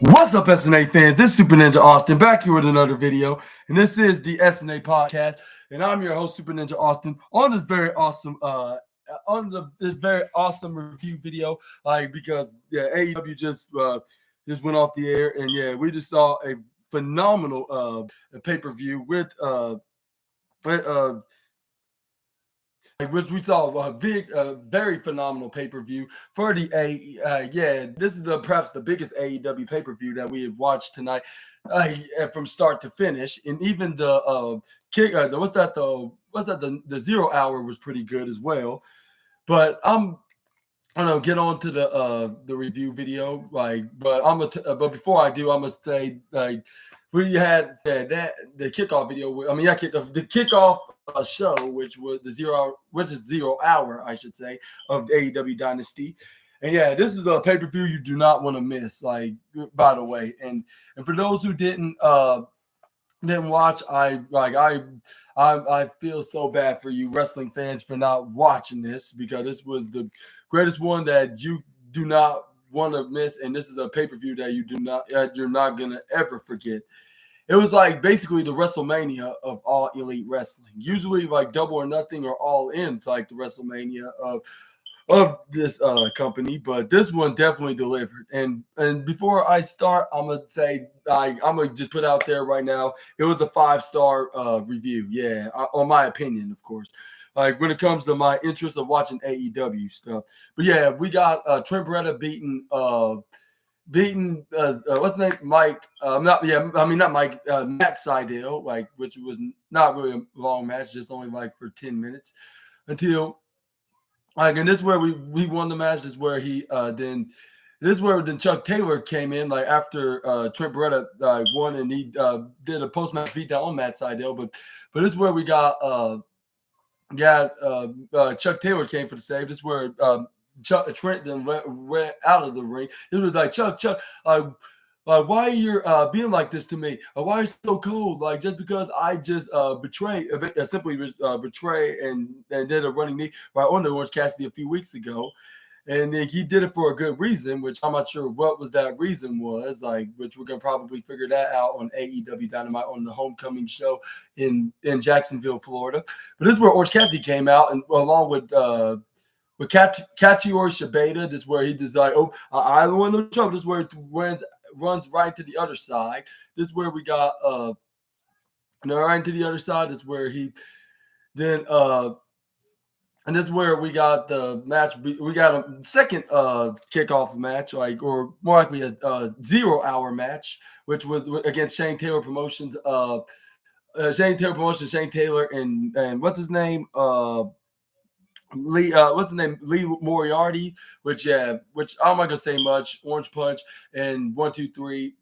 What's up, SNA fans? This is Super Ninja Austin back here with another video, and this is the SNA podcast, and I'm your host, Super Ninja Austin, on this very awesome, this very awesome review video, because AEW just went off the air, and we just saw a phenomenal pay-per-view with which we saw a very phenomenal pay-per-view for the this is perhaps the biggest AEW pay-per-view that we have watched tonight, from start to finish, and even the the 0 hour was pretty good as well. But I don't know, get on to the review video, but before I do, I'm gonna say, we had the kickoff video. The kickoff show, which was which is 0 hour, I should say, of the AEW Dynasty. And this is a pay-per-view you do not want to miss. By the way, and for those who didn't watch, I feel so bad for you wrestling fans for not watching this, because this was the greatest one that you do not want to miss, and this is a pay-per-view that you're not gonna ever forget. It was basically the WrestleMania of all elite wrestling. Usually Double or Nothing or All In's the WrestleMania of this company, but this one definitely delivered. And before I start, I'm gonna say I'm gonna just put out there right now, it was a 5-star review. On my opinion, of course. When it comes to my interest of watching AEW stuff. But we got Trent Beretta beating what's his name? Mike. Not Mike. Matt Sydal, which was not really a long match, just only for 10 minutes until and this is where we won the match. This is where then Chuck Taylor came in after Trent Beretta won, and he did a post-match beatdown on Matt Sydal. But this is where we got Chuck Taylor came for the save. This is where Trent then ran out of the ring. It was Chuck, why you're being like this to me? Why are you so cold? Just because I just simply betray and did a running knee right on the Orange Cassidy a few weeks ago. And he did it for a good reason, which I'm not sure what was that reason was, which we're going to probably figure that out on AEW Dynamite on the homecoming show in Jacksonville, Florida. But this is where Orange Cassidy came out, and along with Katsuyori Shibata. This is where he just I don't want no trouble. This is where it runs right to the other side. This is where we got right to the other side. This is where he then and this is where we got the match. We got a second kickoff match, or more likely a 0 hour match, which was against Shane Taylor Promotions. Shane Taylor, and what's his name? Lee Moriarty, which I'm not gonna say much. Orange Punch and 1, 2, 3,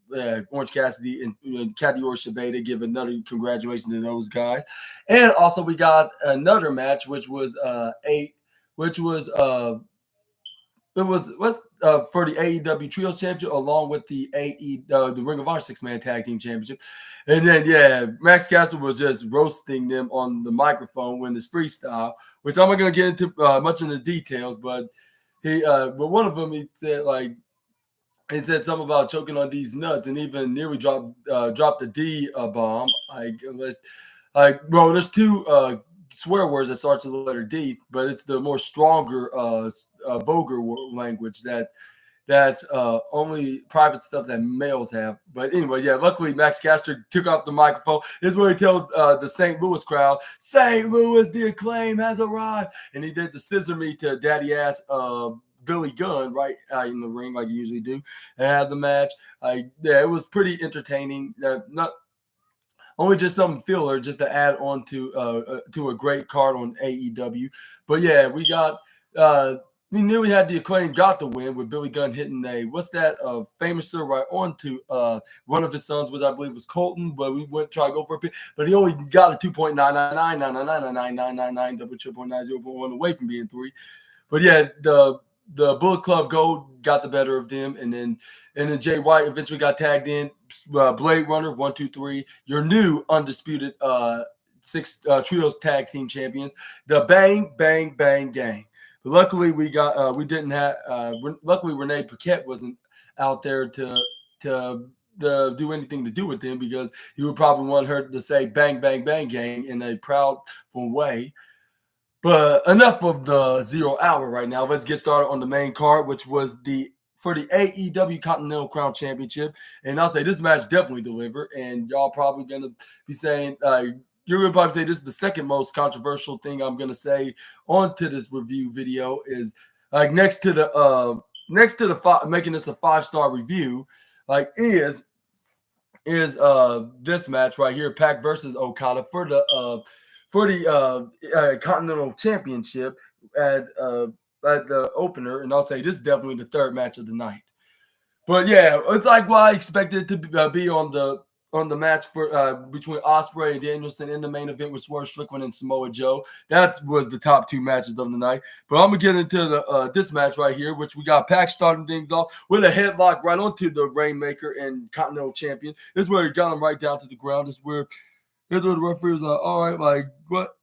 Orange Cassidy and Katsuyori Shibata. Give another congratulations to those guys. And also we got another match, which was for the AEW Trios Championship, along with the Ring of Honor 6-man Tag Team Championship. And then Max Caster was just roasting them on the microphone when it's freestyle, which I'm not gonna get into much in the details, but but one of them, he said something about choking on these nuts, and even nearly dropped the D bomb. There's two swear words that starts with the letter D, but it's the more stronger vulgar language that's only private stuff that males have. But anyway, luckily Max Caster took off the microphone. This is where he tells the St. Louis crowd, "St. Louis, the Acclaim has arrived," and he did the scissor me to daddy ass Billy Gunn right in the ring like you usually do, and had the match. It was pretty entertaining. Not only just some filler just to add on to a great card on AEW. But we got we nearly had the Acclaim got the win with Billy Gunn hitting famouser right onto one of his sons, which I believe was Colton, but we went try to go for a pin, but he only got a 2.999999999 double 2.90.1 away from being 3. But the Bullet Club Gold got the better of them, and then Jay White eventually got tagged in. Blade Runner 1, 2, 3, your new undisputed trios tag team champions, the Bang Bang Bang Gang. But luckily luckily Renee Paquette wasn't out there to to do anything to do with him, because he would probably want her to say "bang, bang, bang, gang" in a proudful way. But enough of the 0 hour right now. Let's get started on the main card, which was for the AEW Continental Crown Championship. And I'll say this match definitely delivered. And y'all probably going to be saying, you're going to probably say this is the second most controversial thing I'm going to say onto this review video is next to the making this a 5-star review, is this match right here, Pac versus Okada for the Continental Championship at the opener. And I'll say this is definitely the third match of the night. But yeah, it's like what I expected it to be on the match for between Ospreay and Danielson in the main event with Swerve Strickland and Samoa Joe. That was the top 2 matches of the night. But I'm gonna get into this match right here, which we got Pac starting things off with a headlock right onto the Rainmaker and Continental Champion. This is where he got him right down to the ground. This is where the referee was like, all right, like what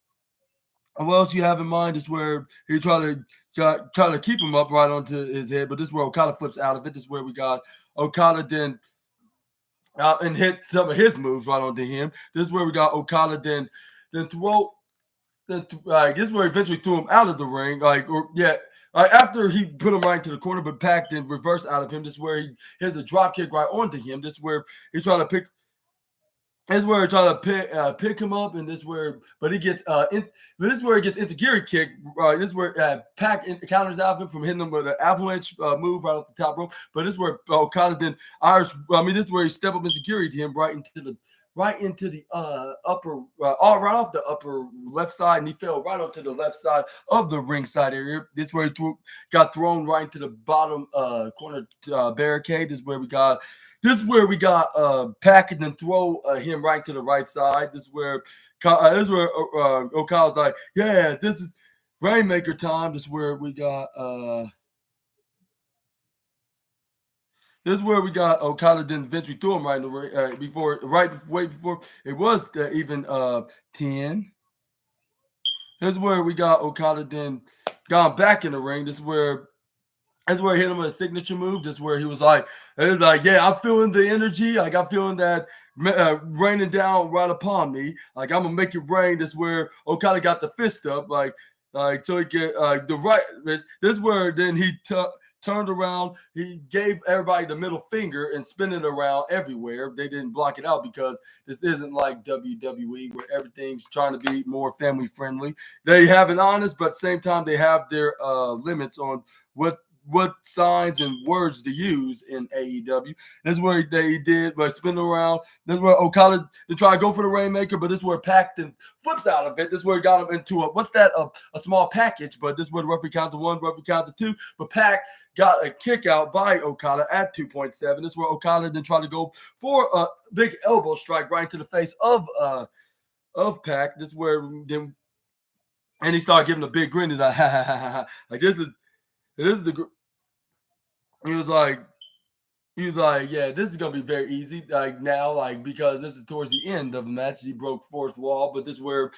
else you have in mind? This is where he tried to keep him up right onto his head, but this is where Okada flips out of it. This is where we got Okada then out and hit some of his moves right onto him. This is where we got Okada then this is where he eventually threw him out of the ring. After he put him right into the corner, but Pac then reversed out of him. This is where he hit the drop kick right onto him. This is where he tried to pick. This is where he tried to pick him up, and this is where, but he gets this is where he gets insecurity kick. This is where Pac counters out of him from hitting him with an avalanche move right off the top rope. But this is where Okada then this is where he stepped up insecurity to him right into the upper, right off the upper left side, and he fell right onto the left side of the ringside area. This is where he got thrown right into the bottom corner barricade. This is where we got Pac and then throw him right to the right side. This is where Okada's like, yeah, this is Rainmaker time. This is where we got Okada then eventually threw him right in the ring way before it was even 10. This is where we got Okada then gone back in the ring. This is where he hit him with a signature move. This is where he was like, yeah, I'm feeling the energy. Like, I'm feeling that raining down right upon me. Like, I'm going to make it rain. This is where Okada got the fist up. So he get the right. This is where then he turned around. He gave everybody the middle finger and spin it around everywhere. They didn't block it out because this isn't like WWE where everything's trying to be more family friendly. They have it honest, but at the same time, they have their limits on what signs and words to use in AEW. This is where they did by spinning around. This is where Okada to try to go for the Rainmaker, but this is where Pac then flips out of it. This is where he got him into a small package, but this is where the referee counted 1, referee counted 2, but Pac got a kick out by Okada at 2.7. This is where Okada then tried to go for a big elbow strike right into the face of Pac. This is where then, and he started giving a big grin. He's like, ha ha ha ha. Like this is the. He was like, yeah, this is gonna be very easy. Because this is towards the end of the match. He broke fourth wall, but this is where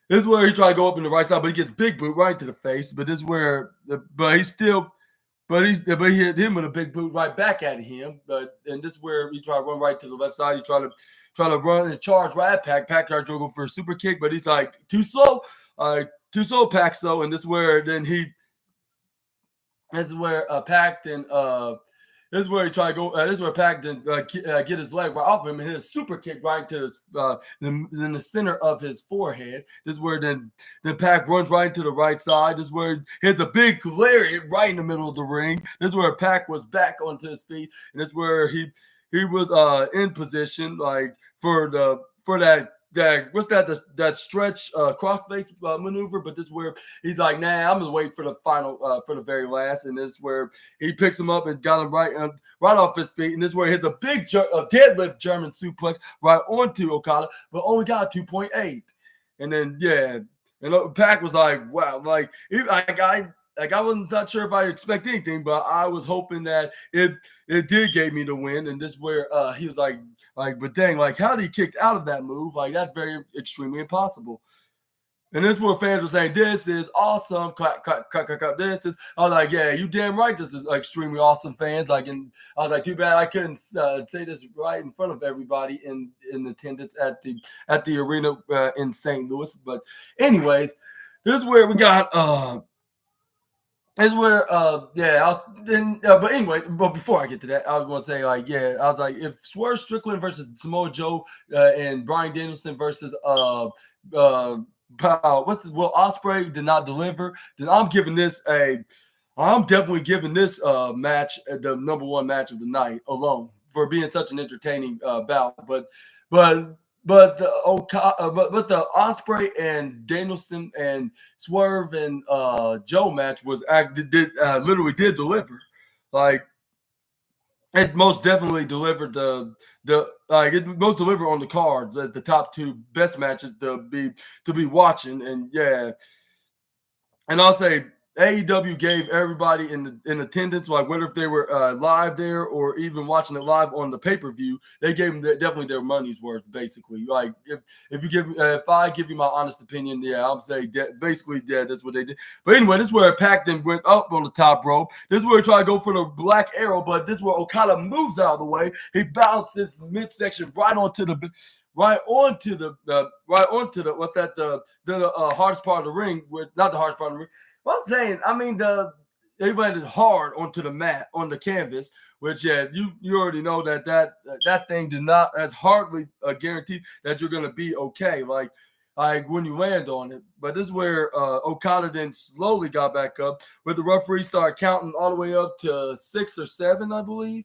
he tried to go up in the right side, but he gets big boot right to the face. But this is where, he hit him with a big boot right back at him. And this is where he tried to run right to the left side. He tried to run and charge right at Pac. Pac tried to go for a super kick, but he's like too slow, Pac slow. And this is where then This is where Pac then this is where he tried to go. This is where Pac then get his leg right off him and hit a super kick right to his in the center of his forehead. This is where then Pac runs right to the right side. This is where he hits a big lariat right in the middle of the ring. This is where Pac was back onto his feet, and this is where he was in position for that. What's that stretch crossface maneuver? But this is where he's like, nah, I'm gonna wait for the final for the very last, and this is where he picks him up and got him right off his feet, and this is where he hits a big deadlift German suplex right onto Okada, but only got 2.8, and then and Pac was like, wow, I wasn't not sure if I expect anything, but I was hoping that it did give me the win. And this is where he was like, but dang, how did he kick out of that move? That's very extremely impossible. And this is where fans were saying, this is awesome. Clap, clap, clap, clap, clap. This is. I was like, yeah, you damn right. This is extremely awesome, fans. Like, and I was like, too bad I couldn't say this right in front of everybody in attendance at the arena in St. Louis. But anyways, this is where we got. Is where yeah, I was then but anyway, but before I get to that, I was gonna say, like, yeah, I was like, if Swerve Strickland versus Samoa Joe and Bryan Danielson versus Will Ospreay did not deliver, then I'm definitely giving this match the number one match of the night alone for being such an entertaining bout. But the Ospreay and Danielson and Swerve and Joe match was literally did deliver. Like, it most definitely delivered it most delivered on the cards as the top two best matches to be watching. And yeah, and I'll say AEW gave everybody in attendance, like whether if they were live there or even watching it live on the pay-per-view, they gave them definitely their money's worth. Basically, like if I give you my honest opinion, yeah, I'll say basically that's what they did. But anyway, this is where Pac then went up on the top rope. This is where he tried to go for the black arrow, but this is where Okada moves out of the way. He bounced this midsection right onto the what's that the hardest part of the ring, with not the hardest part of the ring. Well, I'm saying, I mean, they landed hard onto the mat, on the canvas, which, yeah, you already know that thing did not, that's hardly a guarantee that you're going to be okay, like when you land on it. But this is where Okada then slowly got back up, where the referee started counting all the way up to 6 or 7, I believe.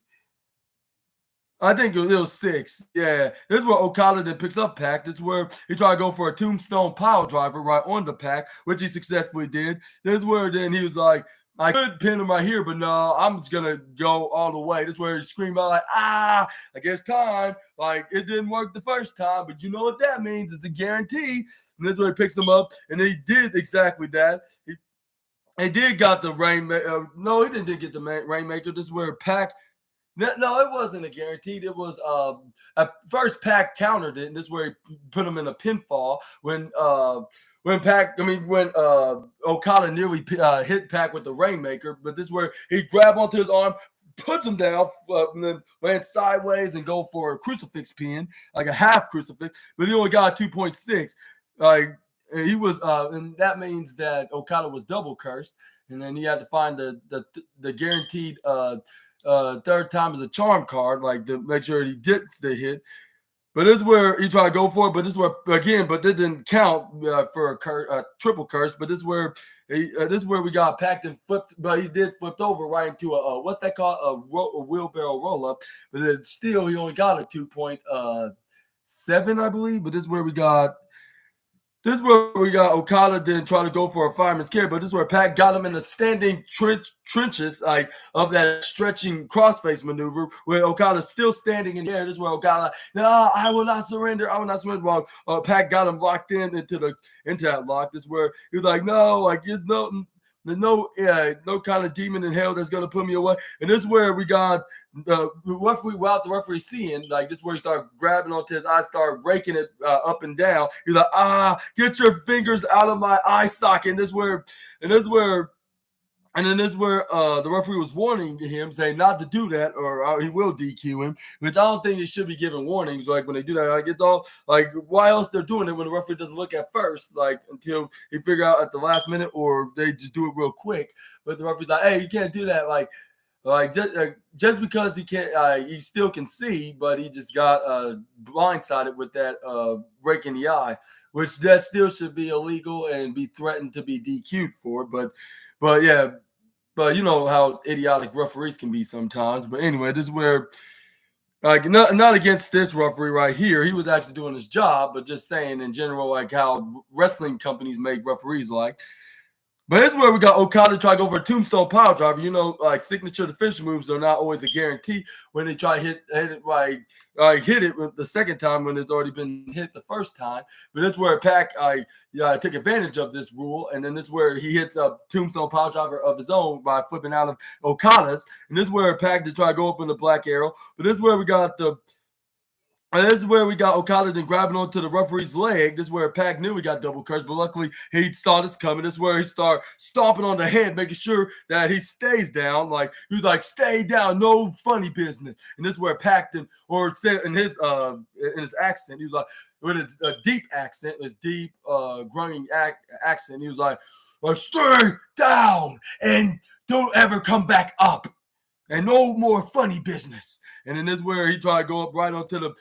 I think it was 6. Yeah. This is where Okada then picks up Pac. This is where he tried to go for a tombstone pile driver right on the Pac, which he successfully did. This is where then he was like, I could pin him right here, but no, I'm just going to go all the way. This is where he screamed out like, I guess time. Like, it didn't work the first time, but you know what that means. It's a guarantee. And this is where he picks him up, and he did exactly that. He did got the Rainmaker. No, he didn't get the Rainmaker. This is where Pac. No, it wasn't a guaranteed. It was at first Pac countered it, and this is where he put him in a pinfall when Okada nearly hit Pac with the Rainmaker, but this is where he grabbed onto his arm, puts him down, and then went sideways and go for a crucifix pin, like a half crucifix, but he only got 2.6. Like, he was, and that means that Okada was double cursed, and then he had to find the guaranteed third time is a charm card, like to make sure he gets the hit. But this is where he tried to go for it. But this is where again, but it didn't count for a triple curse. But this is where we got packed and flipped. But he did flipped over right into a what's that called, a wheelbarrow roll up. But then still, he only got a 2.7, I believe. But this is where we got. This is where we got Okada then try to go for a fireman's carry, but this is where Pac got him in the standing trenches, like, of that stretching crossface maneuver, where Okada's still standing in the air. This is where Okada, no, I will not surrender. I will not surrender. While Pac got him locked into that lock. This is where he was like, no, like, there's no kind of demon in hell that's gonna put me away. And this is where we got the referee, without the referee seeing, like, this is where he started grabbing onto his eye, started raking it up and down. He's like, get your fingers out of my eye socket. And this is where the referee was warning him, saying not to do that, or he will DQ him. Which I don't think they should be giving warnings, like, when they do that. Like, it's all like, why else they're doing it when the referee doesn't look at first, like, until he figure out at the last minute, or they just do it real quick. But the referee's like, hey, you can't do that, like just because he can't, he still can see, but he just got blindsided with that break in the eye, which that still should be illegal and be threatened to be DQ'd for. But yeah, but you know how idiotic referees can be sometimes. But anyway, this is where, like, not against this referee right here. He was actually doing his job, but just saying in general, like, how wrestling companies make referees like. But here's where we got Okada try to go for a tombstone pile driver. You know, like, signature to finish moves are not always a guarantee when they try to hit it hit it the second time when it's already been hit the first time. But that's where Pac took advantage of this rule, and then this is where he hits a tombstone pile driver of his own by flipping out of Okada's. And this is where Pac to try to go up in the black arrow. But this is where we got the And this is where we got Okada then grabbing onto the referee's leg. This is where Pac knew he got double cursed, but luckily he saw this coming. This is where he started stomping on the head, making sure that he stays down. Like he was like, "Stay down, no funny business." And this is where Pac then, or said in his accent, he was like, with his deep accent, his deep grunting accent, he was like, "Stay down and don't ever come back up, and no more funny business." And then this is where he tried to go up right onto the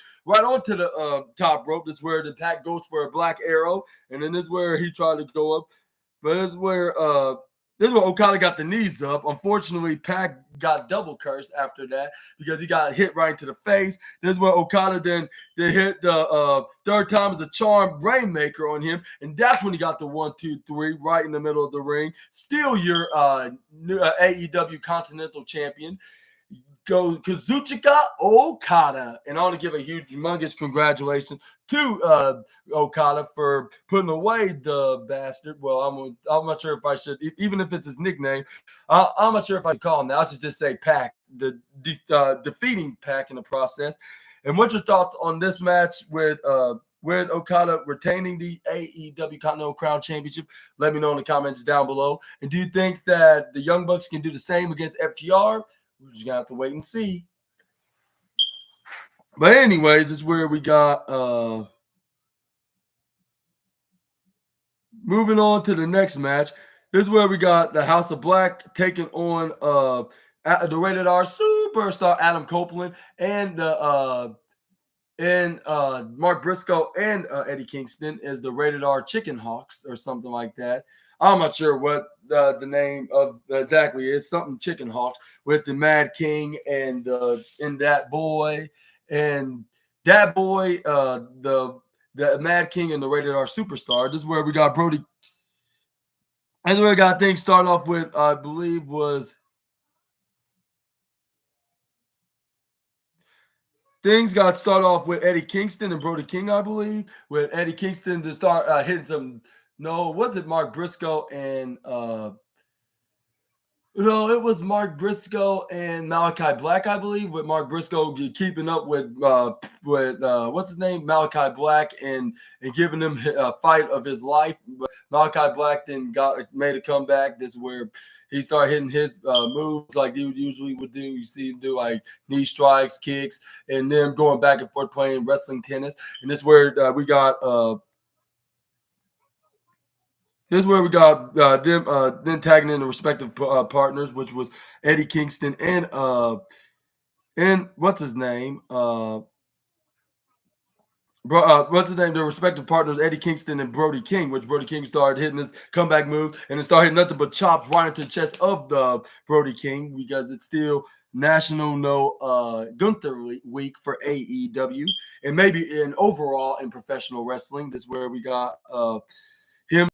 top rope. This is where the Pac goes for a black arrow, and then this is where he tried to go up. But this is where Okada got the knees up. Unfortunately, Pac got double cursed after that because he got hit right into the face. This is where Okada then hit the third time as a charm rainmaker on him, and that's when he got the 1, 2, 3 right in the middle of the ring. Still your AEW Continental Champion. Go Kazuchika Okada. And I want to give a humongous congratulations to Okada for putting away the bastard. Well, I'm not sure if I should, even if it's his nickname, I'm not sure if I should call him that. I should just say Pac, defeating Pac in the process. And what's your thoughts on this match with Okada retaining the AEW Continental Crown Championship? Let me know in the comments down below. And do you think that the Young Bucks can do the same against FTR? We're just gonna have to wait and see. But anyways, this is where we got moving on to the next match. This is where we got the House of Black taking on the Rated R superstar Adam Copeland and Mark Briscoe and Eddie Kingston is the Rated R Chicken Hawks or something like that. I'm not sure what the name of exactly is. Something Chicken Hawks with the Mad King and that boy the Mad King and the Rated R Superstar. This is where we got Brody. This is where we got things starting off with, I believe, Things got started off with Eddie Kingston and Brody King, I believe, with Eddie Kingston to start hitting some. No, was it Mark Briscoe and no, it was Mark Briscoe and Malachi Black, I believe, with Mark Briscoe keeping up with what's his name, Malachi Black, and giving him a fight of his life. But Malachi Black then made a comeback. This is where he started hitting his moves like he usually would do. You see him do like knee strikes, kicks, and then going back and forth playing wrestling tennis. And this is where we got. This is where we got them tagging in the respective partners, which was Eddie Kingston and what's his name? What's his name? The respective partners, Eddie Kingston and Brody King, which Brody King started hitting his comeback move and then started hitting nothing but chops right into the chest of the Brody King because it's still National No Gunther Week for AEW and maybe in overall in professional wrestling. This is where we got him.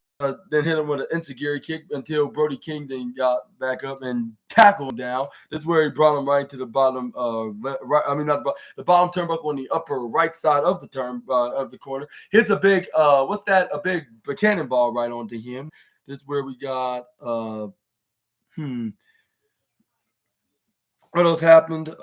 Then hit him with an insecurity kick until Brody King then got back up and tackled him down. This is where he brought him right to the bottom. The bottom turnbuckle on the upper right side of the of the corner. Hits a big a big cannonball right onto him. This is where we got what else happened?